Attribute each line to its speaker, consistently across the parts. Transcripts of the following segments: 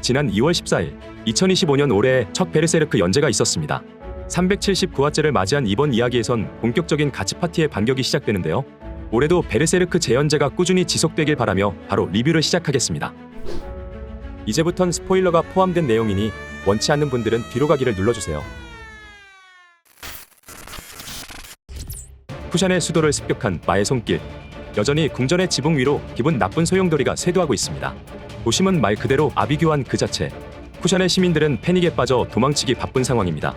Speaker 1: 지난 2월 14일 2025년 올해에 첫 베르세르크 연재가 있었습니다. 379화째를 맞이한 이번 이야기에선 본격적인 가치 파티의 반격이 시작되는데요. 올해도 베르세르크 재연재가 꾸준히 지속되길 바라며 바로 리뷰를 시작하겠습니다. 이제부턴 스포일러가 포함된 내용이니 원치 않는 분들은 뒤로 가기를 눌러주세요. 푸샨의 수도를 습격한 마의 손길. 여전히 궁전의 지붕 위로 기분 나쁜 소용돌이가 쇄도하고 있습니다. 도심은 말 그대로 아비규환 그 자체. 푸샨의 시민들은 패닉에 빠져 도망치기 바쁜 상황입니다.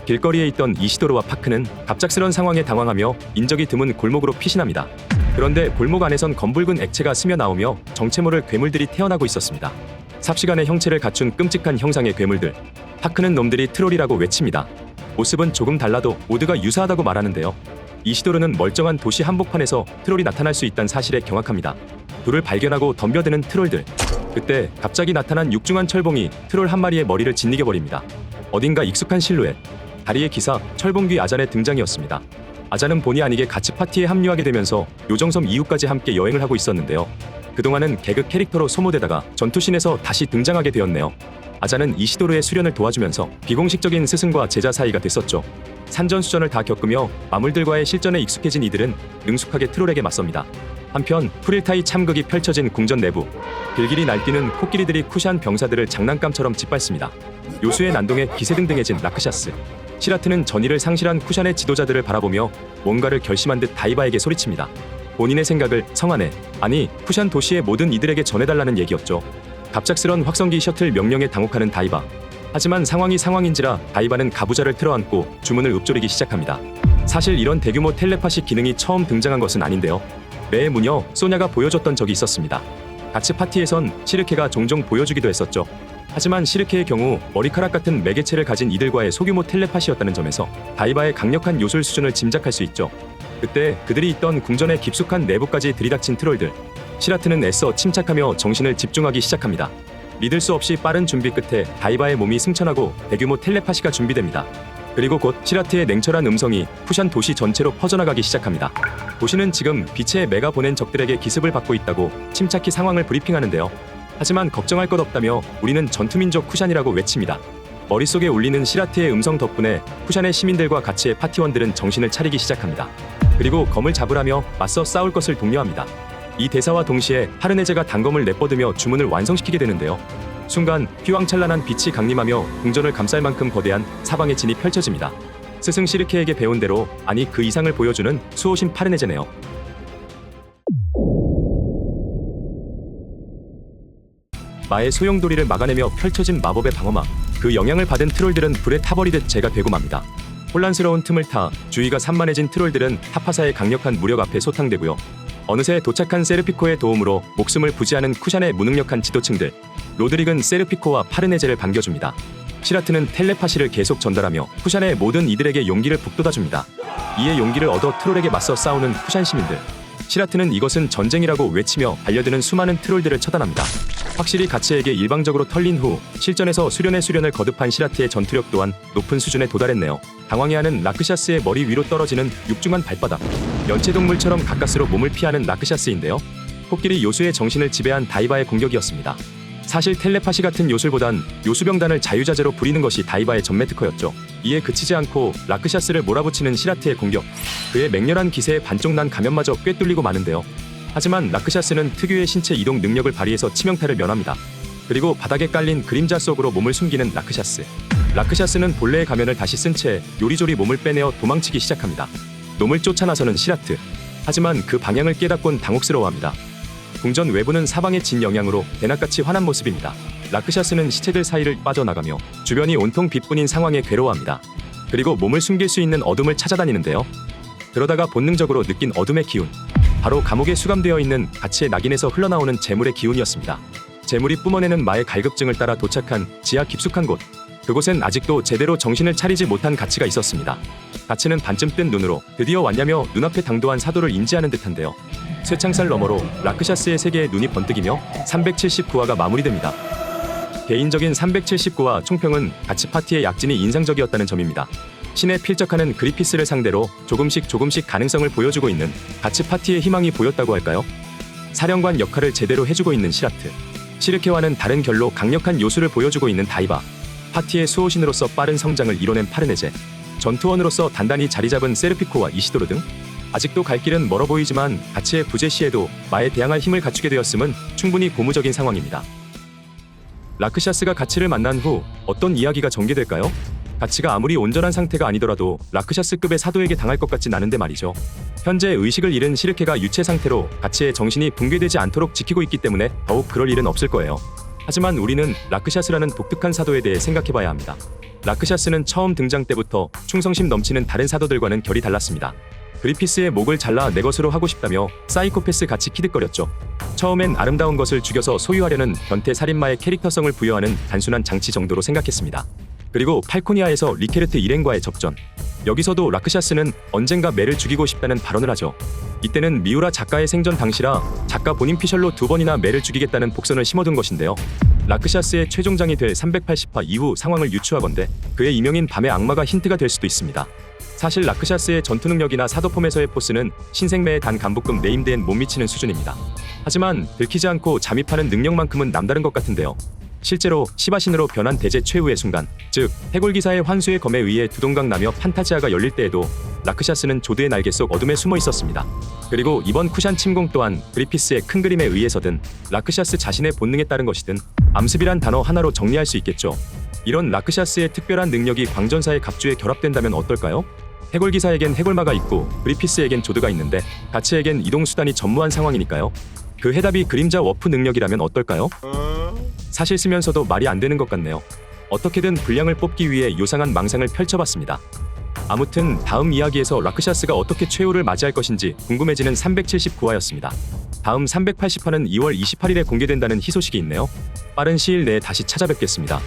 Speaker 1: 길거리에 있던 이시도르와 파크는 갑작스런 상황에 당황하며 인적이 드문 골목으로 피신합니다. 그런데 골목 안에선 검붉은 액체가 스며나오며 정체 모를 괴물들이 태어나고 있었습니다. 삽시간에 형체를 갖춘 끔찍한 형상의 괴물들. 파크는 놈들이 트롤이라고 외칩니다. 모습은 조금 달라도 모두가 유사하다고 말하는데요. 이시도르는 멀쩡한 도시 한복판에서 트롤이 나타날 수 있다는 사실에 경악합니다. 둘을 발견하고 덤벼드는 트롤들. 그때 갑자기 나타난 육중한 철봉이 트롤 한 마리의 머리를 짓이겨 버립니다. 어딘가 익숙한 실루엣. 다리의 기사 철봉귀 아잔의 등장이었습니다. 아잔은 본의 아니게 가치 파티에 합류하게 되면서 요정섬 이후까지 함께 여행을 하고 있었는데요. 그동안은 개그 캐릭터로 소모되다가 전투신에서 다시 등장하게 되었네요. 아잔은 이시도르의 수련을 도와주면서 비공식적인 스승과 제자 사이가 됐었죠. 산전수전을 다 겪으며 마물들과의 실전에 익숙해진 이들은 능숙하게 트롤에게 맞섭니다. 한편 프릴타이 참극이 펼쳐진 궁전 내부. 길길이 날뛰는 코끼리들이 쿠샨 병사들을 장난감처럼 짓밟습니다. 요수의 난동에 기세등등해진 라크샤스. 시라트는 전의를 상실한 쿠샨의 지도자들을 바라보며 뭔가를 결심한 듯 다이바에게 소리칩니다. 본인의 생각을 성 안에, 아니 쿠샨 도시의 모든 이들에게 전해달라는 얘기였죠. 갑작스런 확성기 셔틀 명령에 당혹하는 다이바. 하지만 상황이 상황인지라 다이바는 가부좌를 틀어안고 주문을 읊조리기 시작합니다. 사실 이런 대규모 텔레파시 기능이 처음 등장한 것은 아닌데요. 매의 무녀 소냐가 보여줬던 적이 있었습니다. 가치 파티에선 시르케가 종종 보여주기도 했었죠. 하지만 시르케의 경우 머리카락 같은 매개체를 가진 이들과의 소규모 텔레파시였다는 점에서 다이바의 강력한 요술 수준을 짐작할 수 있죠. 그때 그들이 있던 궁전의 깊숙한 내부까지 들이닥친 트롤들. 시라트는 애써 침착하며 정신을 집중하기 시작합니다. 믿을 수 없이 빠른 준비 끝에 다이바의 몸이 승천하고 대규모 텔레파시가 준비됩니다. 그리고 곧 시라트의 냉철한 음성이 푸샨 도시 전체로 퍼져나가기 시작합니다. 도시는 지금 빛의 매가 보낸 적들에게 기습을 받고 있다고 침착히 상황을 브리핑하는데요. 하지만 걱정할 것 없다며 우리는 전투민족 푸샨이라고 외칩니다. 머릿속에 울리는 시라트의 음성 덕분에 푸샨의 시민들과 가치의 파티원들은 정신을 차리기 시작합니다. 그리고 검을 잡으라며 맞서 싸울 것을 독려합니다. 이 대사와 동시에 파르네제가 단검을 내뻗으며 주문을 완성시키게 되는데요. 순간 휘황찬란한 빛이 강림하며 궁전을 감쌀 만큼 거대한 사방의 진이 펼쳐집니다. 스승 시르케에게 배운 대로, 아니 그 이상을 보여주는 수호신 파르네제네요. 마의 소용돌이를 막아내며 펼쳐진 마법의 방어막. 그 영향을 받은 트롤들은 불에 타버리듯 재가 되고 맙니다. 혼란스러운 틈을 타 주위가 산만해진 트롤들은 타파사의 강력한 무력 앞에 소탕되고요. 어느새 도착한 세르피코의 도움으로 목숨을 부지하는 쿠샨의 무능력한 지도층들. 로드릭은 세르피코와 파르네제를 반겨줍니다. 시라트는 텔레파시를 계속 전달하며 쿠샨의 모든 이들에게 용기를 북돋아줍니다. 이에 용기를 얻어 트롤에게 맞서 싸우는 쿠샨 시민들. 시라트는 이것은 전쟁이라고 외치며 달려드는 수많은 트롤들을 처단합니다. 확실히 가치에게 일방적으로 털린 후 실전에서 수련을 거듭한 시라트의 전투력 또한 높은 수준에 도달했네요. 당황해하는 라크샤스의 머리 위로 떨어지는 육중한 발바닥. 연체동물처럼 가까스로 몸을 피하는 라크샤스인데요. 코끼리 요수의 정신을 지배한 다이바의 공격이었습니다. 사실 텔레파시 같은 요술보단 요수병단을 자유자재로 부리는 것이 다이바의 전매 특허였죠. 이에 그치지 않고 라크샤스를 몰아붙이는 시라트의 공격. 그의 맹렬한 기세에 반쪽 난 가면마저 꿰뚫리고 마는데요. 하지만 라크샤스는 특유의 신체 이동 능력을 발휘해서 치명타를 면합니다. 그리고 바닥에 깔린 그림자 속으로 몸을 숨기는 라크샤스. 라크샤스는 본래의 가면을 다시 쓴 채 요리조리 몸을 빼내어 도망치기 시작합니다. 놈을 쫓아 나서는 시라트. 하지만 그 방향을 깨닫곤 당혹스러워합니다. 궁전 외부는 사방의 진 영향으로 대낮같이 환한 모습입니다. 라크샤스는 시체들 사이를 빠져나가며 주변이 온통 빛뿐인 상황에 괴로워합니다. 그리고 몸을 숨길 수 있는 어둠을 찾아다니는데요. 그러다가 본능적으로 느낀 어둠의 기운. 바로 감옥에 수감되어 있는 가치의 낙인에서 흘러나오는 재물의 기운이었습니다. 재물이 뿜어내는 마의 갈급증을 따라 도착한 지하 깊숙한 곳. 그곳엔 아직도 제대로 정신을 차리지 못한 가치가 있었습니다. 가치는 반쯤 뜬 눈으로 드디어 왔냐며 눈앞에 당도한 사도를 인지하는 듯한데요. 쇠창살 너머로 라크샤스의 세계에 눈이 번뜩이며 379화가 마무리됩니다. 개인적인 379화 총평은 가치 파티의 약진이 인상적이었다는 점입니다. 신에 필적하는 그리피스를 상대로 조금씩 가능성을 보여주고 있는 가치 파티의 희망이 보였다고 할까요? 사령관 역할을 제대로 해주고 있는 시라트. 시르케와는 다른 결로 강력한 요술을 보여주고 있는 다이바, 파티의 수호신으로서 빠른 성장을 이뤄낸 파르네제, 전투원으로서 단단히 자리잡은 세르피코와 이시도르 등 아직도 갈 길은 멀어 보이지만 가치의 부재 시에도 마에 대항할 힘을 갖추게 되었음은 충분히 고무적인 상황입니다. 라크샤스가 가치를 만난 후 어떤 이야기가 전개될까요? 가치가 아무리 온전한 상태가 아니더라도 라크샤스급의 사도에게 당할 것 같진 않은데 말이죠. 현재 의식을 잃은 시르케가 유체 상태로 가치의 정신이 붕괴되지 않도록 지키고 있기 때문에 더욱 그럴 일은 없을 거예요. 하지만 우리는 라크샤스라는 독특한 사도에 대해 생각해봐야 합니다. 라크샤스는 처음 등장 때부터 충성심 넘치는 다른 사도들과는 결이 달랐습니다. 그리피스의 목을 잘라 내 것으로 하고 싶다며 사이코패스 같이 키득거렸죠. 처음엔 아름다운 것을 죽여서 소유하려는 변태 살인마의 캐릭터성을 부여하는 단순한 장치 정도로 생각했습니다. 그리고 팔코니아에서 리케르트 일행과의 접전. 여기서도 라크샤스는 언젠가 매를 죽이고 싶다는 발언을 하죠. 이때는 미우라 작가의 생전 당시라 작가 본인 피셜로 2번이나 매를 죽이겠다는 복선을 심어둔 것인데요. 라크샤스의 최종장이 될 380화 이후 상황을 유추하건대 그의 이명인 밤의 악마가 힌트가 될 수도 있습니다. 사실 라크샤스의 전투 능력이나 사도폼에서의 포스는 신생매의 단 간부급 네임드엔 못 미치는 수준입니다. 하지만 들키지 않고 잠입하는 능력만큼은 남다른 것 같은데요. 실제로 시바신으로 변한 대제 최후의 순간, 즉 해골기사의 환수의 검에 의해 두동강 나며 판타지아가 열릴 때에도 라크샤스는 조드의 날개 속 어둠에 숨어 있었습니다. 그리고 이번 쿠샨 침공 또한 그리피스의 큰 그림에 의해서든 라크샤스 자신의 본능에 따른 것이든 암습이란 단어 하나로 정리할 수 있겠죠. 이런 라크샤스의 특별한 능력이 광전사의 갑주에 결합된다면 어떨까요? 해골기사에겐 해골마가 있고 그리피스에겐 조드가 있는데 가치에겐 이동수단이 전무한 상황이니까요. 그 해답이 그림자 워프 능력이라면 어떨까요? 사실 쓰면서도 말이 안 되는 것 같네요. 어떻게든 분량을 뽑기 위해 요상한 망상을 펼쳐봤습니다. 아무튼 다음 이야기에서 라크샤스가 어떻게 최후를 맞이할 것인지 궁금해지는 379화였습니다. 다음 380화는 2월 28일에 공개된다는 희소식이 있네요. 빠른 시일 내에 다시 찾아뵙겠습니다.